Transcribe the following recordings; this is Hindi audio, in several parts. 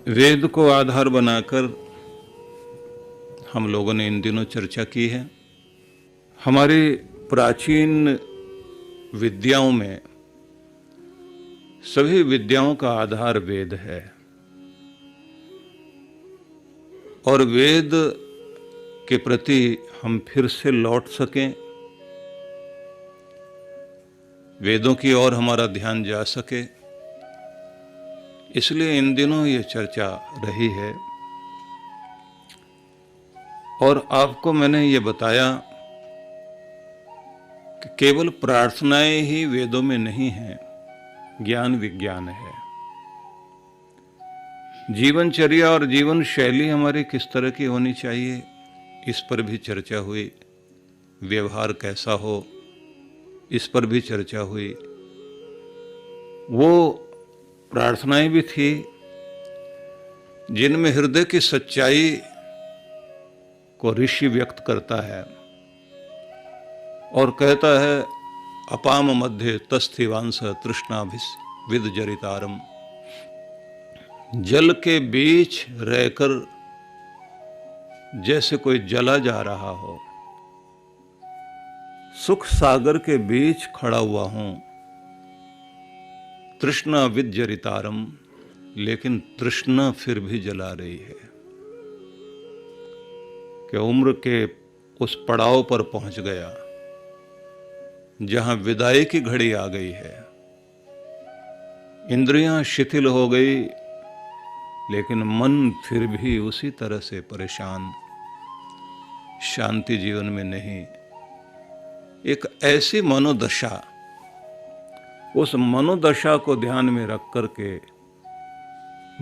वेद को आधार बनाकर हम लोगों ने इन दिनों चर्चा की है। हमारी प्राचीन विद्याओं में सभी विद्याओं का आधार वेद है और वेद के प्रति हम फिर से लौट सकें, वेदों की ओर हमारा ध्यान जा सके, इसलिए इन दिनों ये चर्चा रही है। और आपको मैंने ये बताया कि केवल प्रार्थनाएं ही वेदों में नहीं हैं, ज्ञान विज्ञान है। जीवनचर्या और जीवन शैली हमारी किस तरह की होनी चाहिए, इस पर भी चर्चा हुई। व्यवहार कैसा हो, इस पर भी चर्चा हुई। वो प्रार्थनाएं भी थी जिनमें हृदय की सच्चाई को ऋषि व्यक्त करता है और कहता है, अपाम मध्य तस्थीवांस तृष्णाभिस विद जरितारम। जल के बीच रहकर जैसे कोई जला जा रहा हो, सुख सागर के बीच खड़ा हुआ हूं, तृष्णा विद जरितारम, लेकिन तृष्णा फिर भी जला रही है कि उम्र के उस पड़ाव पर पहुंच गया जहां विदाई की घड़ी आ गई है। इंद्रियां शिथिल हो गई, लेकिन मन फिर भी उसी तरह से परेशान, शांति जीवन में नहीं। एक ऐसी मनोदशा, उस मनोदशा को ध्यान में रख करके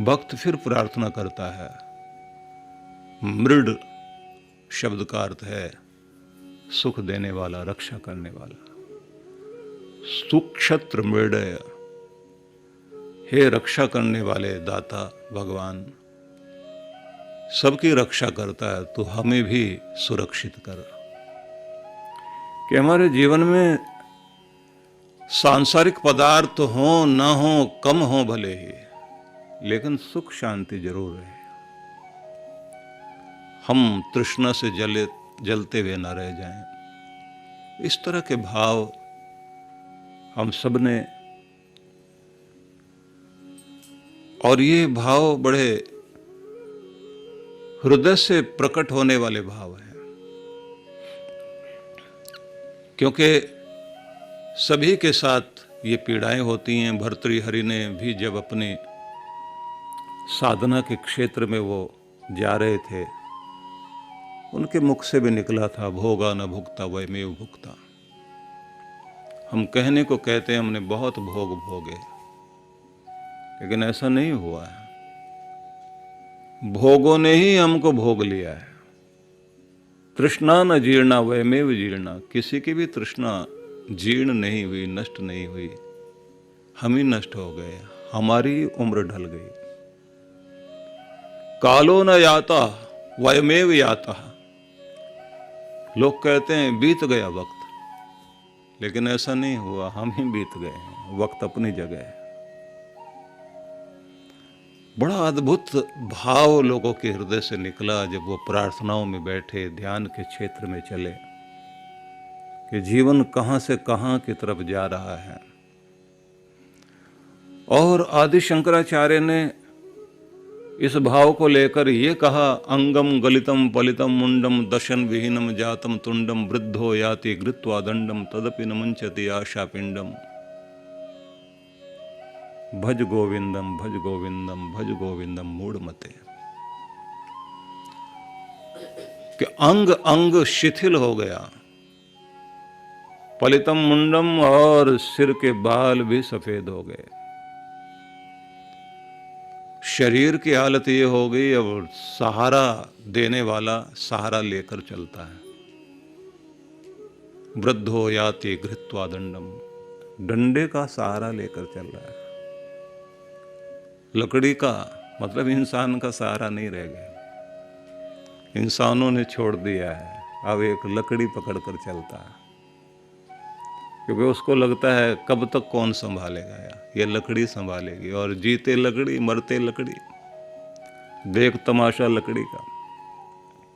भक्त फिर प्रार्थना करता है। मृड शब्द का अर्थ है सुख देने वाला, रक्षा करने वाला। सुक्षत्र मृडय, हे रक्षा करने वाले दाता भगवान, सबकी रक्षा करता है, तो हमें भी सुरक्षित कर। कि हमारे जीवन में सांसारिक पदार्थ हो ना हो, कम हो भले ही, लेकिन सुख शांति जरूर है। हम तृष्णा से जलते हुए न रह जाएं। इस तरह के भाव हम सब ने, और ये भाव बड़े हृदय से प्रकट होने वाले भाव हैं, क्योंकि सभी के साथ ये पीड़ाएं होती हैं। भर्तृहरि ने भी जब अपने साधना के क्षेत्र में वो जा रहे थे, उनके मुख से भी निकला था, भोगा न भुगता वयमेव भुगता। हम कहने को कहते हैं हमने बहुत भोग भोगे, लेकिन ऐसा नहीं हुआ है। भोगों ने ही हमको भोग लिया है। तृष्णा न जीर्णा वयमेव जीर्णा, किसी की भी तृष्णा जीर्ण नहीं हुई, नष्ट नहीं हुई। हम ही नष्ट हो गए, हमारी उम्र ढल गई। कालो न याता वयमेव याता, लोग कहते हैं बीत गया वक्त, लेकिन ऐसा नहीं हुआ, हम ही बीत गए हैं। वक्त अपनी जगह है। बड़ा अद्भुत भाव लोगों के हृदय से निकला जब वो प्रार्थनाओं में बैठे, ध्यान के क्षेत्र में चले, कि जीवन कहां से कहां की तरफ जा रहा है। और आदि शंकराचार्य ने इस भाव को लेकर ये कहा, अंगम गलितम पलितम मुंडम दशन विहीनम जातम तुंडम वृद्धो याति गृत्वा दंडम तदपि न मुंचति आशा पिंडम। भज गोविंदम भज गोविंदम भज गोविंदम मूढ़मते। कि अंग अंग शिथिल हो गया, पलितम मुंडम, और सिर के बाल भी सफेद हो गए। शरीर की हालत ये हो गई, अब सहारा देने वाला सहारा लेकर चलता है। वृद्धो याति घृत्वा दंडम, डंडे का सहारा लेकर चल रहा है। लकड़ी का मतलब इंसान का सहारा नहीं रह गया, इंसानों ने छोड़ दिया है। अब एक लकड़ी पकड़कर चलता है, क्योंकि उसको लगता है कब तक कौन संभालेगा, ये लकड़ी संभालेगी। और जीते लकड़ी, मरते लकड़ी। देख तमाशा लकड़ी का,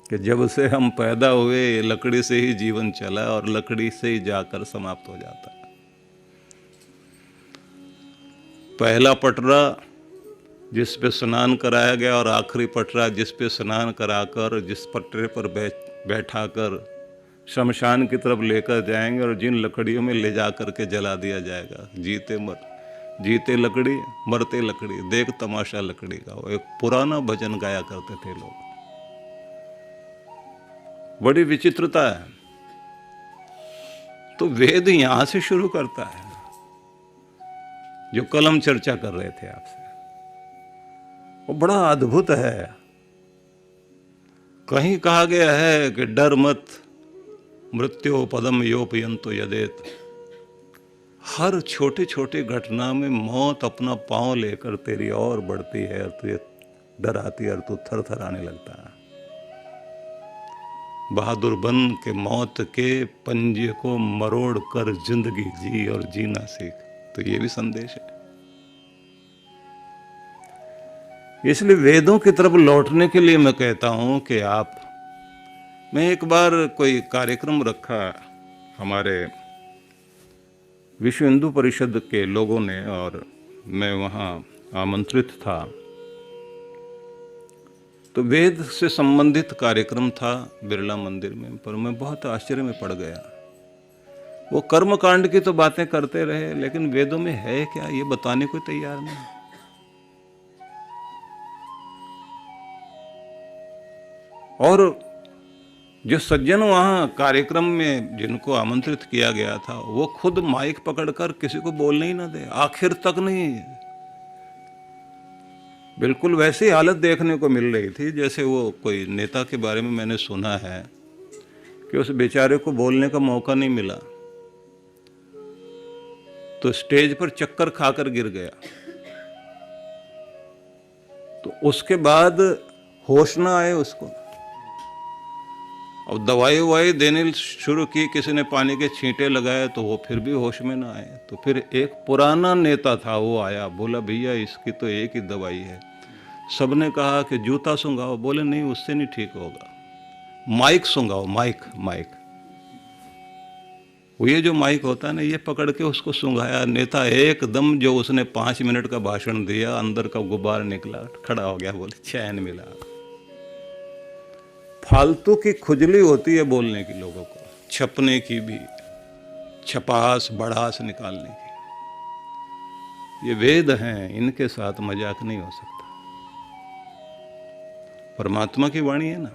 कि जब से हम पैदा हुए लकड़ी से ही जीवन चला और लकड़ी से ही जाकर समाप्त हो जाता है। पहला पटरा जिस पे स्नान कराया गया और आखिरी पटरा जिस पे स्नान कराकर जिस पटरे पर बैठाकर शमशान की तरफ लेकर जाएंगे और जिन लकड़ियों में ले जा कर के जला दिया जाएगा। जीते लकड़ी मरते लकड़ी, देख तमाशा लकड़ी का। वो एक पुराना भजन गाया करते थे लोग। बड़ी विचित्रता है। तो वेद यहां से शुरू करता है, जो कल हम चर्चा कर रहे थे आपसे। वो बड़ा अद्भुत है। कहीं कहा गया है कि डर मत मृत्यो पदम योपयंतो यदेत। हर छोटी छोटी घटना में मौत अपना पांव लेकर तेरी ओर बढ़ती है और तुझे डर आती है और तू थर थर आने लगता है। बहादुर बन के मौत के पंजे को मरोड़ कर जिंदगी जी और जीना सीख। तो ये भी संदेश है। इसलिए वेदों की तरफ लौटने के लिए मैं कहता हूं कि मैं एक बार कोई कार्यक्रम रखा हमारे विश्व हिंदू परिषद के लोगों ने और मैं वहाँ आमंत्रित था। तो वेद से संबंधित कार्यक्रम था बिरला मंदिर में, पर मैं बहुत आश्चर्य में पड़ गया। वो कर्म कांड की तो बातें करते रहे, लेकिन वेदों में है क्या ये बताने को तैयार नहीं। और जो सज्जन वहां कार्यक्रम में जिनको आमंत्रित किया गया था, वो खुद माइक पकड़कर किसी को बोलने ही ना दे, आखिर तक नहीं। बिल्कुल वैसी हालत देखने को मिल रही थी जैसे वो कोई नेता के बारे में मैंने सुना है कि उस बेचारे को बोलने का मौका नहीं मिला तो स्टेज पर चक्कर खाकर गिर गया। तो उसके बाद होश ना आए उसको, और दवाई ववाई देने शुरू की, किसी ने पानी के छींटे लगाए तो वो फिर भी होश में ना आए। तो फिर एक पुराना नेता था, वो आया, बोला भैया इसकी तो एक ही दवाई है। सबने कहा कि जूता सूंघाओ, बोले नहीं उससे नहीं ठीक होगा, माइक सूंघाओ, माइक। वो ये जो माइक होता है ना, ये पकड़ के उसको सूंघाया। नेता एकदम, जो उसने 5 मिनट का भाषण दिया, अंदर का गुब्बार निकला, खड़ा हो गया, बोले चैन मिला। फालतू की खुजली होती है बोलने की लोगों को, छपने की भी, छपास बढ़ास निकालने की। ये वेद हैं, इनके साथ मजाक नहीं हो सकता। परमात्मा की वाणी है ना।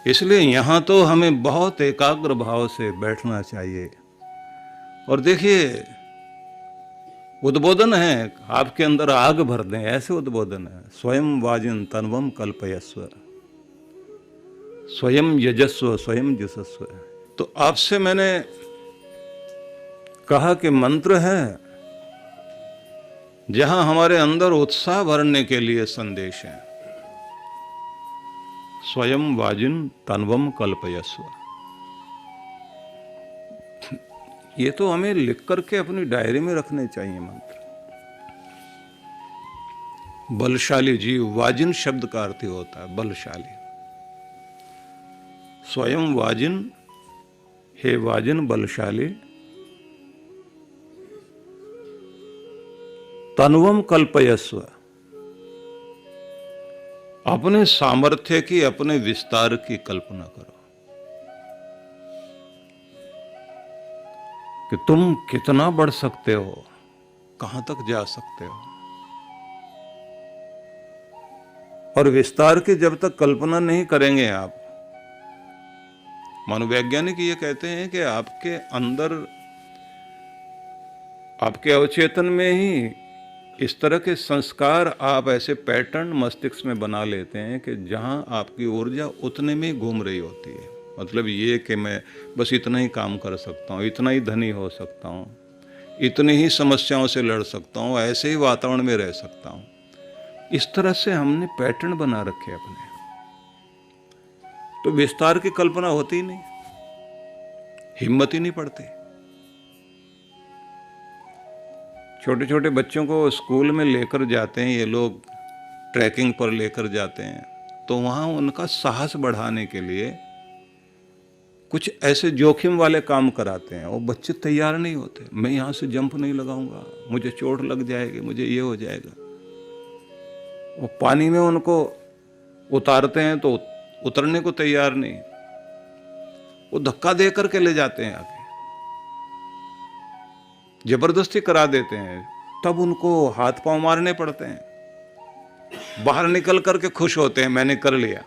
इसलिए यहां तो हमें बहुत एकाग्र भाव से बैठना चाहिए। और देखिए उद्बोधन है, आपके अंदर आग भर दें, ऐसे उद्बोधन है। स्वयं वाजिन तन्वम कल्पयस्व, स्वयं यजस्व स्वयं जुषस्व। तो आपसे मैंने कहा कि मंत्र है जहां हमारे अंदर उत्साह भरने के लिए संदेश है। स्वयं वाजिन तन्वम कल्पयस्व। ये तो हमें लिख करके अपनी डायरी में रखने चाहिए मंत्र। बलशाली जीव, वाजिन शब्द का अर्थ होता है बलशाली। स्वयं वाजिन, हे वाजिन बलशाली, तन्वम कल्पयस्व, अपने सामर्थ्य की, अपने विस्तार की कल्पना करो कि तुम कितना बढ़ सकते हो, कहां तक जा सकते हो। और विस्तार की जब तक कल्पना नहीं करेंगे आप, मनोवैज्ञानिक ये कहते हैं कि आपके अंदर, आपके अवचेतन में ही इस तरह के संस्कार, आप ऐसे पैटर्न मस्तिष्क में बना लेते हैं कि जहां आपकी ऊर्जा उतने में घूम रही होती है। मतलब ये कि मैं बस इतना ही काम कर सकता हूँ, इतना ही धनी हो सकता हूँ, इतनी ही समस्याओं से लड़ सकता हूँ, ऐसे ही वातावरण में रह सकता हूँ। इस तरह से हमने पैटर्न बना रखे अपने, तो विस्तार की कल्पना होती ही नहीं, हिम्मत ही नहीं पड़ती। छोटे छोटे बच्चों को स्कूल में लेकर जाते हैं ये लोग ट्रैकिंग पर लेकर जाते हैं, तो वहाँ उनका साहस बढ़ाने के लिए कुछ ऐसे जोखिम वाले काम कराते हैं। वो बच्चे तैयार नहीं होते, मैं यहाँ से जंप नहीं लगाऊंगा, मुझे चोट लग जाएगी, मुझे ये हो जाएगा। वो पानी में उनको उतारते हैं तो उतरने को तैयार नहीं, वो धक्का दे करके ले जाते हैं आगे, जबरदस्ती करा देते हैं, तब उनको हाथ पांव मारने पड़ते हैं। बाहर निकल करके खुश होते हैं मैंने कर लिया।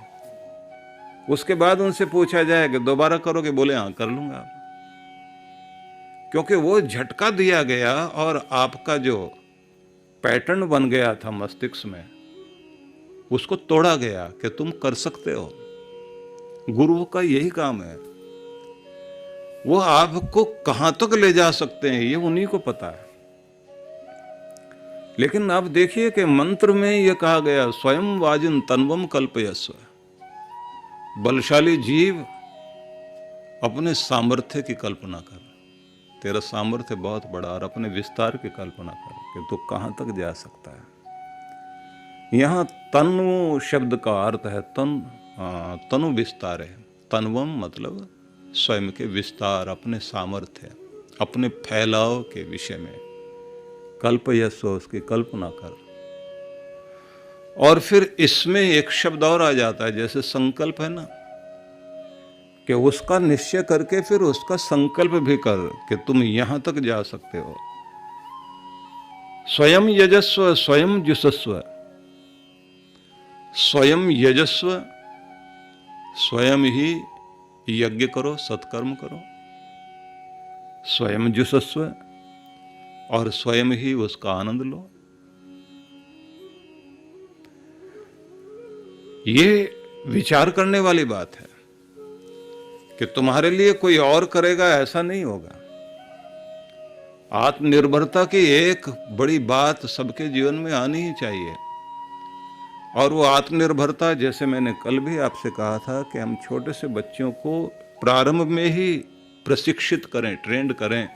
उसके बाद उनसे पूछा जाए कि दोबारा करोगे, बोले हाँ कर लूंगा। क्योंकि वो झटका दिया गया और आपका जो पैटर्न बन गया था मस्तिष्क में, उसको तोड़ा गया कि तुम कर सकते हो। गुरु का यही काम है, वो आपको कहां तक ले जा सकते हैं ये उन्हीं को पता है। लेकिन आप देखिए कि मंत्र में यह कहा गया, स्वयं वाजिन तन्वम कल्पयस्व। बलशाली जीव अपने सामर्थ्य की कल्पना कर, तेरा सामर्थ्य बहुत बड़ा, और अपने विस्तार की कल्पना कर कि तू कहां तक जा सकता है। यहां तनु शब्द का अर्थ है तनु विस्तार है। तन्वम मतलब स्वयं के विस्तार, अपने सामर्थ्य, अपने फैलाव के विषय में। कल्पयस्व, उसकी कल्पना कर। और फिर इसमें एक शब्द और आ जाता है, जैसे संकल्प है ना, कि उसका निश्चय करके फिर उसका संकल्प भी कर कि तुम यहां तक जा सकते हो। स्वयं यजस्व स्वयं जुषस्व। स्वयं यजस्व, स्वयं ही यज्ञ करो, सत्कर्म करो। स्वयं जुषस्व, और स्वयं ही उसका आनंद लो। ये विचार करने वाली बात है कि तुम्हारे लिए कोई और करेगा ऐसा नहीं होगा। आत्मनिर्भरता की एक बड़ी बात सबके जीवन में आनी ही चाहिए। और वो आत्मनिर्भरता, जैसे मैंने कल भी आपसे कहा था कि हम छोटे से बच्चों को प्रारंभ में ही प्रशिक्षित करें, ट्रेंड करें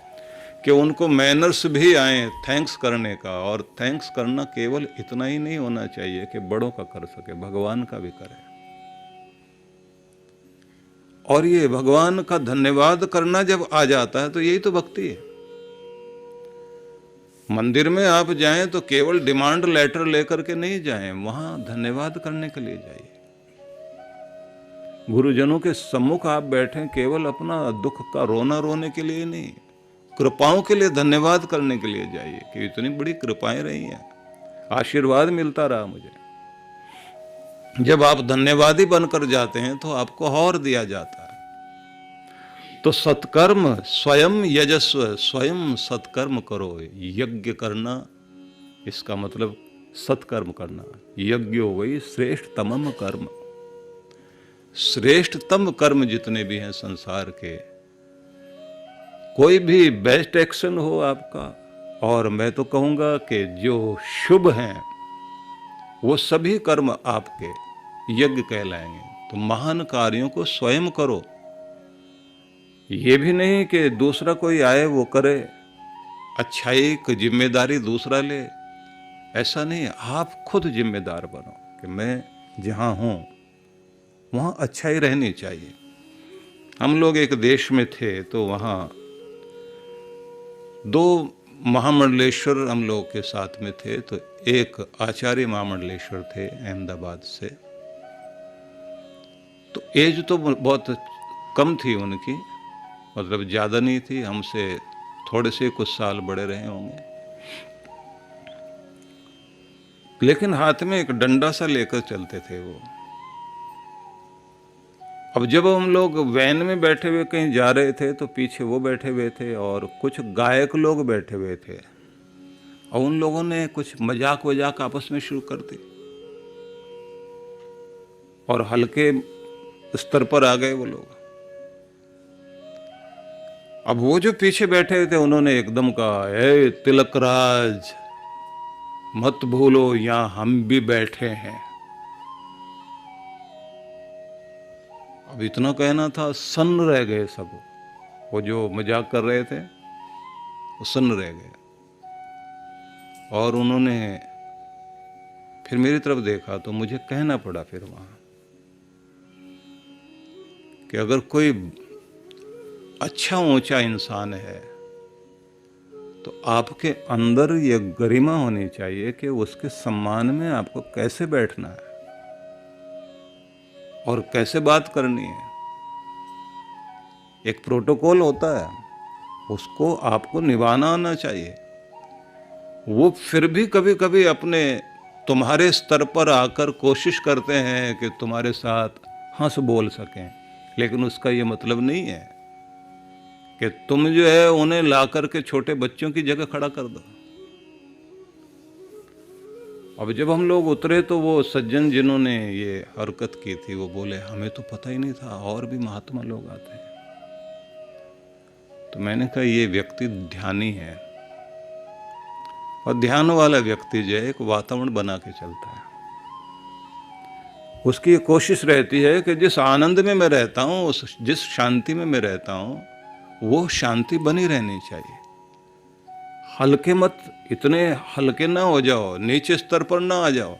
कि उनको मैनर्स भी आए थैंक्स करने का। और थैंक्स करना केवल इतना ही नहीं होना चाहिए कि बड़ों का कर सके, भगवान का भी करे। और ये भगवान का धन्यवाद करना जब आ जाता है तो यही तो भक्ति है। मंदिर में आप जाएं तो केवल डिमांड लेटर लेकर के नहीं जाएं, वहां धन्यवाद करने के लिए जाइए। गुरुजनों के सम्मुख आप बैठे केवल अपना दुख का रोना रोने के लिए नहीं, कृपाओं के लिए धन्यवाद करने के लिए जाइए कि इतनी बड़ी कृपाएं रही हैं, आशीर्वाद मिलता रहा मुझे। जब आप धन्यवादी बनकर जाते हैं तो आपको और दिया जाता है। तो सत्कर्म, स्वयं यजस्व, स्वयं सत्कर्म करो। यज्ञ करना, इसका मतलब सत्कर्म करना। यज्ञ हो गई श्रेष्ठतम कर्म। श्रेष्ठतम कर्म जितने भी हैं संसार के, कोई भी बेस्ट एक्शन हो आपका, और मैं तो कहूंगा कि जो शुभ हैं वो सभी कर्म आपके यज्ञ कहलाएंगे। तो महान कार्यों को स्वयं करो। ये भी नहीं कि दूसरा कोई आए वो करे, अच्छाई की जिम्मेदारी दूसरा ले, ऐसा नहीं। आप खुद जिम्मेदार बनो कि मैं जहां हूं वहां अच्छाई रहनी चाहिए। हम लोग एक देश में थे तो वहां 2 महामंडलेश्वर हम लोग के साथ में थे। तो एक आचार्य महामंडलेश्वर थे अहमदाबाद से। तो एज तो बहुत कम थी उनकी, मतलब ज़्यादा नहीं थी, हमसे थोड़े से कुछ साल बड़े रहे होंगे। लेकिन हाथ में एक डंडा सा लेकर चलते थे वो। अब जब हम लोग वैन में बैठे हुए कहीं जा रहे थे तो पीछे वो बैठे हुए थे और कुछ गायक लोग बैठे हुए थे, और उन लोगों ने कुछ मजाक वजाक आपस में शुरू कर दी और हल्के स्तर पर आ गए वो लोग। अब वो जो पीछे बैठे हुए थे उन्होंने एकदम कहा, ए तिलकराज मत भूलो यहां हम भी बैठे हैं। अब इतना कहना था, सन्न रह गए सब। वो जो मजाक कर रहे थे वो सन्न रह गए। और उन्होंने फिर मेरी तरफ देखा तो मुझे कहना पड़ा फिर वहां कि अगर कोई अच्छा ऊंचा इंसान है तो आपके अंदर ये गरिमा होनी चाहिए कि उसके सम्मान में आपको कैसे बैठना है और कैसे बात करनी है। एक प्रोटोकॉल होता है, उसको आपको निभाना आना चाहिए। वो फिर भी कभी कभी अपने तुम्हारे स्तर पर आकर कोशिश करते हैं कि तुम्हारे साथ हंस बोल सकें, लेकिन उसका ये मतलब नहीं है कि तुम जो है उन्हें ला करके छोटे बच्चों की जगह खड़ा कर दो। अब जब हम लोग उतरे तो वो सज्जन जिन्होंने ये हरकत की थी वो बोले हमें तो पता ही नहीं था और भी महात्मा लोग आते हैं। तो मैंने कहा ये व्यक्ति ध्यानी है, और ध्यान वाला व्यक्ति जो है एक वातावरण बना के चलता है। उसकी ये कोशिश रहती है कि जिस आनंद में मैं रहता हूँ, जिस शांति में मैं रहता हूँ, वो शांति बनी रहनी चाहिए। हल्के मत, इतने हल्के ना हो जाओ, नीचे स्तर पर ना आ जाओ,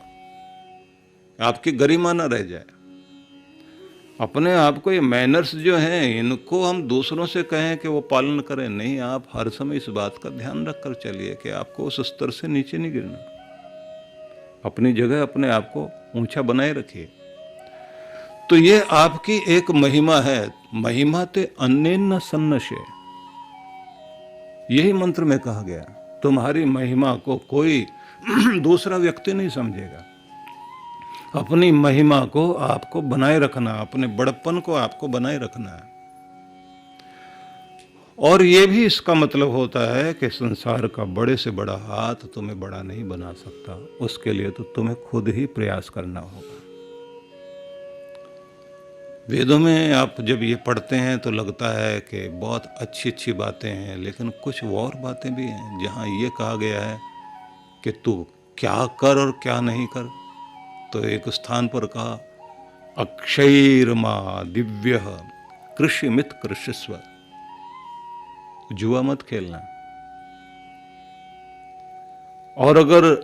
आपकी गरिमा ना रह जाए। अपने आप को ये मैनर्स जो हैं इनको हम दूसरों से कहें कि वो पालन करें, नहीं, आप हर समय इस बात का ध्यान रखकर चलिए कि आपको उस स्तर से नीचे नहीं गिरना। अपनी जगह अपने आप को ऊंचा बनाए रखिए। तो ये आपकी एक महिमा है। महिमा ते अन्येन सन्नशे, यही मंत्र में कहा गया। तुम्हारी महिमा को कोई दूसरा व्यक्ति नहीं समझेगा। अपनी महिमा को आपको बनाए रखना, अपने बड़प्पन को आपको बनाए रखना है। और ये भी इसका मतलब होता है कि संसार का बड़े से बड़ा हाथ तुम्हें बड़ा नहीं बना सकता, उसके लिए तो तुम्हें खुद ही प्रयास करना होगा। वेदों में आप जब ये पढ़ते हैं तो लगता है कि बहुत अच्छी अच्छी बातें हैं, लेकिन कुछ और बातें भी हैं जहाँ ये कहा गया है कि तू क्या कर और क्या नहीं कर। तो एक स्थान पर कहा अक्षयर्मा दिव्य कृषिमित कृषिस्व, जुआ मत खेलना। और अगर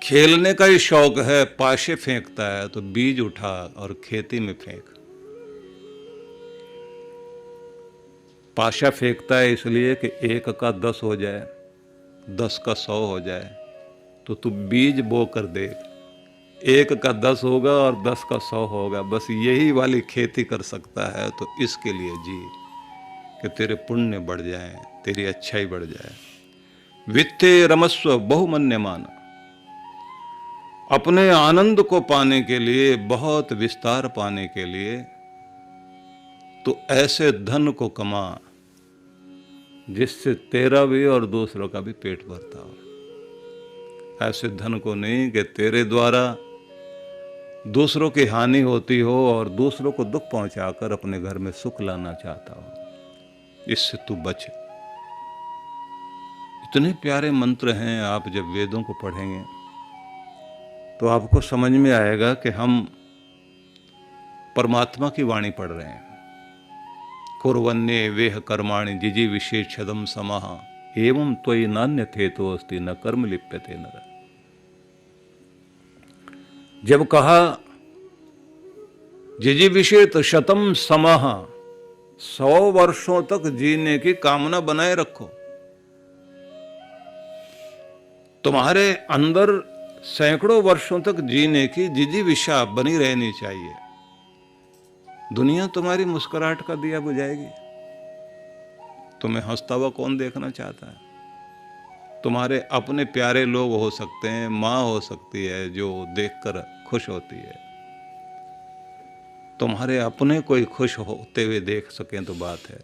खेलने का ही शौक है, पाशे फेंकता है, तो बीज उठा और खेती में फेंक। पाशा फेंकता है इसलिए कि 1 का 10 हो जाए, 10 का 100 हो जाए। तो तू बीज बो कर देख, 1 का 10 होगा और 10 का 100 होगा। बस यही वाली खेती कर सकता है। तो इसके लिए जी कि तेरे पुण्य बढ़ जाए, तेरी अच्छाई बढ़ जाए। वित्ते रमस्व बहुमन्यमान, अपने आनंद को पाने के लिए, बहुत विस्तार पाने के लिए, तो ऐसे धन को कमा जिससे तेरा भी और दूसरों का भी पेट भरता हो। ऐसे धन को नहीं कि तेरे द्वारा दूसरों की हानि होती हो और दूसरों को दुख पहुंचाकर अपने घर में सुख लाना चाहता हो। इससे तू बच। इतने प्यारे मंत्र हैं, आप जब वेदों को पढ़ेंगे तो आपको समझ में आएगा कि हम परमात्मा की वाणी पढ़ रहे हैं। कुर्वन्ये वेह कर्माणि जिजी विशेषदम समाह एवं त्वयि नान्य थे तो अस्ति न कर्म लिप्यते नर। जब कहा जिजी विशेष शतम समाह, 100 वर्षों तक जीने की कामना बनाए रखो। तुम्हारे अंदर सैकड़ों वर्षों तक जीने की जिजीविषा बनी रहनी चाहिए। दुनिया तुम्हारी मुस्कुराहट का दिया बुझाएगी। तुम्हें हंसता हुआ कौन देखना चाहता है? तुम्हारे अपने प्यारे लोग हो सकते हैं, माँ हो सकती है जो देखकर खुश होती है। तुम्हारे अपने कोई खुश होते हुए देख सकें तो बात है।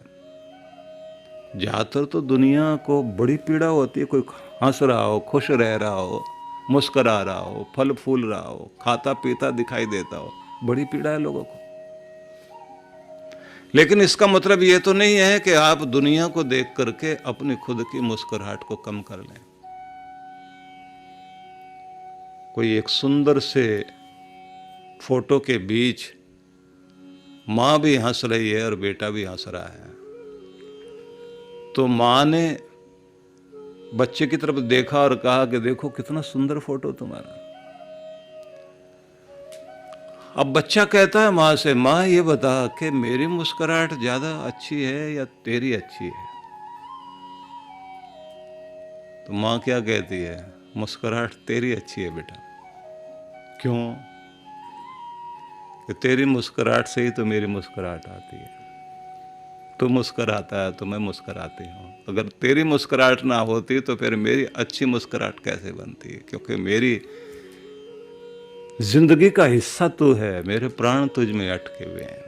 ज्यादातर तो दुनिया को बड़ी पीड़ा होती है, कोई हंस रहा हो, खुश रह रहा हो, मुस्करा रहा हो, फल फूल रहा हो, खाता पीता दिखाई देता हो, बड़ी पीड़ा है लोगों को। लेकिन इसका मतलब ये तो नहीं है कि आप दुनिया को देख करके अपनी खुद की मुस्कुराहट को कम कर लें। कोई एक सुंदर से फोटो के बीच मां भी हंस रही है और बेटा भी हंस रहा है, तो मां ने बच्चे की तरफ देखा और कहा कि देखो कितना सुंदर फोटो तुम्हारा। अब बच्चा कहता है माँ से, माँ ये बता कि मेरी मुस्कुराहट ज्यादा अच्छी है या तेरी अच्छी है? तो माँ क्या कहती है, मुस्कुराहट तेरी अच्छी है बेटा। क्यों? कि तेरी मुस्कुराहट से ही तो मेरी मुस्कुराहट आती है। तू मुस्कुराता है तो मैं मुस्कुराती हूँ। अगर तेरी मुस्कुराहट ना होती तो फिर मेरी अच्छी मुस्कुराहट कैसे बनती? क्योंकि मेरी जिंदगी का हिस्सा तू है, मेरे प्राण तुझ में अटके हुए हैं।